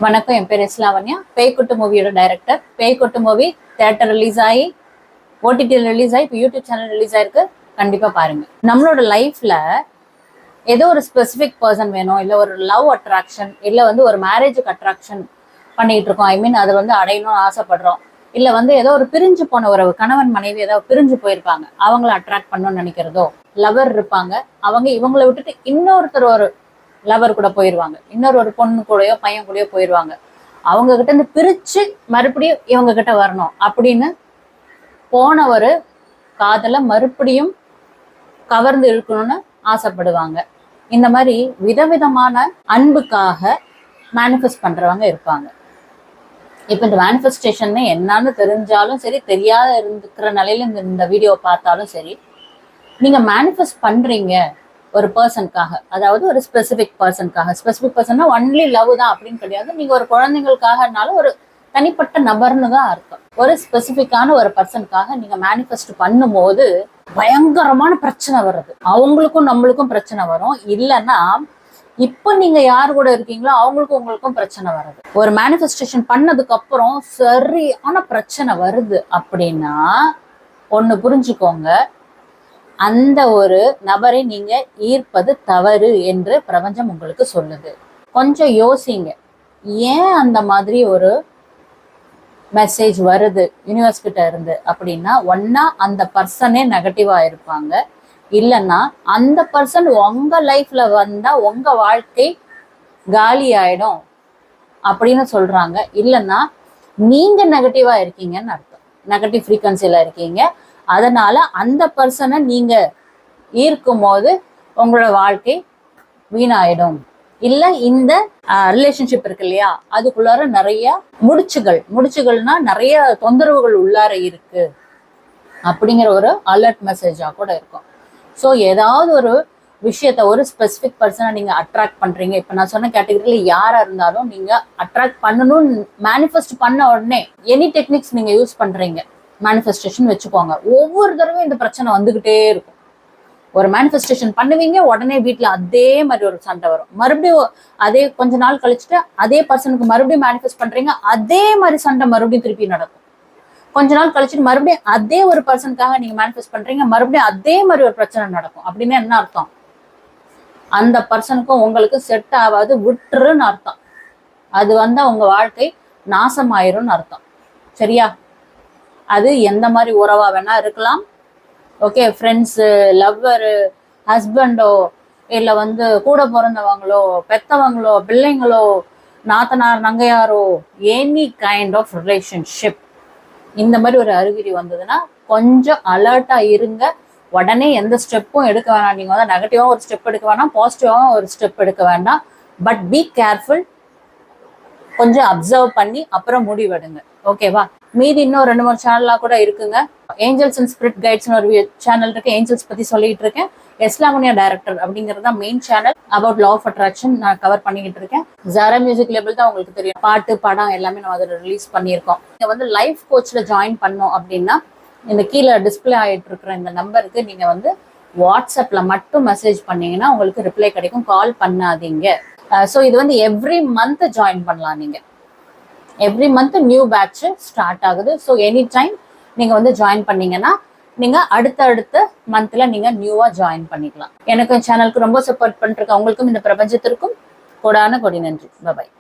வணக்கம், என் பேர் லாவண்யா. பேய்க்குட்டு மூவியோட டைரக்டர். பேய்க்குட்டு மூவி தியேட்டர் ரிலீஸ் ஆகி, ஓடிடியில் ரிலீஸ் ஆகி, இப்போ யூடியூப் சேனல் ரிலீஸ் ஆயிருக்கு. கண்டிப்பா பாருங்க. நம்மளோட லைஃப்ல ஏதோ ஒரு ஸ்பெசிபிக் பர்சன் வேணும், இல்லை ஒரு லவ் அட்ராக்ஷன், இல்லை ஒரு மேரேஜுக்கு அட்ராக்ஷன் பண்ணிட்டு இருக்கோம். ஐ மீன் அதை அடையணும்னு ஆசைப்படுறோம். இல்லை ஏதோ ஒரு பிரிஞ்சு போன ஒரு கணவன் மனைவி ஏதோ பிரிஞ்சு போயிருப்பாங்க, அவங்கள அட்ராக்ட் பண்ணணும்னு நினைக்கிறதோ, லவர் இருப்பாங்க, அவங்க இவங்களை விட்டுட்டு இன்னொருத்தர் ஒரு லவர் கூட போயிடுவாங்க, ஒரு பொண்ணு கூடயோ பையன் கூடயோ போயிடுவாங்க. அவங்க கிட்ட இருந்து பிரிச்சு மறுபடியும் இவங்க கிட்ட வரணும் அப்படின்னு போன ஒரு காதலை மறுபடியும் கவர்ந்து இருக்கணும்னு ஆசைப்படுவாங்க. இந்த மாதிரி விதவிதமான அன்புக்காக மேனிஃபெஸ்ட் பண்றவங்க இருப்பாங்க. இப்போ இந்த மேனிஃபெஸ்டேஷன் என்னன்னு தெரிஞ்சாலும் சரி, தெரியாத இருக்கிற நிலையில இந்த வீடியோ பார்த்தாலும் சரி, நீங்க மேனிஃபெஸ்ட் பண்றீங்க ஒரு பர்சனுக்காக, அதாவது ஒரு ஸ்பெசிபிக் பர்சன்னா ஒன்லி லவ் தான் அப்படின்னு கிடையாது. நீங்க ஒரு குழந்தைங்களுக்காகனாலும் ஒரு தனிப்பட்ட நபர்னு தான் அர்த்தம். ஒரு ஸ்பெசிபிக்கான ஒரு பர்சனுக்காக நீங்க மேனிஃபெஸ்ட் பண்ணும்போது பயங்கரமான பிரச்சனை வருது. அவங்களுக்கும் நம்மளுக்கும் பிரச்சனை வரும். இல்லைன்னா இப்ப நீங்க யார் கூட இருக்கீங்களோ அவங்களுக்கும் உங்களுக்கும் பிரச்சனை வருது. ஒரு மேனிஃபெஸ்டேஷன் பண்ணதுக்கு அப்புறம் சரியான பிரச்சனை வருது அப்படின்னா ஒண்ணு புரிஞ்சுக்கோங்க, அந்த ஒரு நபரை நீங்க ஈர்ப்பது தவறு என்று பிரபஞ்சம் உங்களுக்கு சொல்லுது. கொஞ்சம் யோசிங்க, ஏன் அந்த மாதிரி ஒரு மெசேஜ் வருது யூனிவர்ஸ் கிட்ட இருந்து அப்படின்னா, ஒன்னா அந்த பர்சனே நெகட்டிவா இருப்பாங்க, இல்லைன்னா அந்த பர்சன் உங்க லைஃப்ல வந்தா உங்க வாழ்க்கை காலி ஆயிடும் அப்படின்னு சொல்றாங்க, இல்லைன்னா நீங்க நெகட்டிவா இருக்கீங்கன்னு அர்த்தம், நெகட்டிவ் ஃப்ரீக்வன்சில இருக்கீங்க. அதனால அந்த பர்சனை நீங்க ஈர்க்கும் போது உங்களோட வாழ்க்கை வீணாயிடும். இல்ல இந்த ரிலேஷன்ஷிப் இருக்கு இல்லையா, அதுக்குள்ளார நிறைய முடிச்சுகள்னா நிறைய தொந்தரவுகள் உள்ளார இருக்கு அப்படிங்கிற ஒரு அலர்ட் மெசேஜா கூட இருக்கும். ஸோ ஏதாவது ஒரு விஷயத்த, ஒரு ஸ்பெசிபிக் பர்சனை நீங்க அட்ராக்ட் பண்றீங்க. இப்ப நான் சொன்ன கேட்டகரியில யாரா இருந்தாலும் நீங்க அட்ராக்ட் பண்ணணும்னு மேனிஃபெஸ்ட் பண்ண உடனே எனி டெக்னிக்ஸ் நீங்க யூஸ் பண்றீங்க, மேனிஃபெஸ்டேஷன் வச்சுக்கோங்க. ஒவ்வொரு தடவையும் இந்த பிரச்சனை வந்துகிட்டே இருக்கும். ஒரு மேனிஃபெஸ்டேஷன் பண்ணுவீங்க, உடனே வீட்டுல அதே மாதிரி ஒரு சண்டை வரும். மறுபடியும் அதே கொஞ்ச நாள் கழிச்சுட்டு அதே பர்சனுக்கு மறுபடியும் மேனிஃபெஸ்ட் பண்றீங்க, அதே மாதிரி சண்டை மறுபடியும் திருப்பி நடக்கும். கொஞ்ச நாள் கழிச்சுட்டு மறுபடியும் அதே ஒரு பர்சனுக்காக நீங்க மேனிஃபெஸ்ட் பண்றீங்க, மறுபடியும் அதே மாதிரி ஒரு பிரச்சனை நடக்கும். அப்படின்னு என்ன அர்த்தம்? அந்த பர்சனுக்கும் உங்களுக்கு செட் ஆகாது, விட்டுருன்னு அர்த்தம். அது உங்க வாழ்க்கை நாசமாயிரும்னு அர்த்தம். சரியா? அது எந்த மாதிரி உறவா வேணா இருக்கலாம். ஓகே, ஃப்ரெண்ட்ஸு, லவ்வரு, ஹஸ்பண்டோ, இல்லை கூட பிறந்தவங்களோ, பெத்தவங்களோ, பிள்ளைங்களோ, நாத்தனார், நங்கையாரோ, எனி கைண்ட் ஆஃப் ரிலேஷன்ஷிப். இந்த மாதிரி ஒரு அறிகுறி வந்ததுன்னா கொஞ்சம் அலர்ட்டா இருங்க. உடனே எந்த ஸ்டெப்பும் எடுக்க வேணாம். நீங்க நெகட்டிவாகவும் ஒரு ஸ்டெப் எடுக்க வேணாம், பாசிட்டிவாகவும் ஒரு ஸ்டெப் எடுக்க வேண்டாம். But be careful. கொஞ்சம் அப்சர்வ் பண்ணி அப்புறம் முடிவெடுங்க. ஓகேவா? மீதி இன்னும் 2-3 சேனலா கூட இருக்குங்க. ஏஞ்சல்ஸ் அண்ட் ஸ்பிரிட் கைட்ஸ்னு ஒரு சேனல் இருக்கு. ஏஞ்சல்ஸ் பத்தி சொல்லிட்டு இருக்கேன். லாவண்யா டைரக்டர் அப்படிங்கிறது தான் main channel. About law of attraction நான் கவர் பண்ணிக்கிட்டு இருக்கேன். ஜாரா மியூசிக் லேபிள் தான் உங்களுக்கு தெரியும். பாட்டு, படம் எல்லாமே நம்ம அதில் ரிலீஸ் பண்ணியிருக்கோம். நீங்க லைஃப் கோச்ல ஜாயின் பண்ணோம் அப்படின்னா இந்த கீழே டிஸ்பிளே ஆகிட்டு இருக்கிற இந்த நம்பருக்கு நீங்க வாட்ஸ்அப்ல மட்டும் மெசேஜ் பண்ணீங்கன்னா உங்களுக்கு ரிப்ளை கிடைக்கும். கால் பண்ணாதீங்க. ஸோ இது எவ்ரி மந்த் ஜாயின் பண்ணலாம். நீங்க every month new batch start ஆகுது. ஸோ எனி டைம் நீங்க ஜாயின் பண்ணீங்கன்னா நீங்க அடுத்த மந்த்ல நீங்க நியூவா ஜாயின் பண்ணிக்கலாம். எனக்கும் சேனலுக்கு ரொம்ப சப்போர்ட் பண்ணிருக்கேன். உங்களுக்கும் இந்த பிரபஞ்சத்திற்கும் கோடான கோடி நன்றி. பாய்.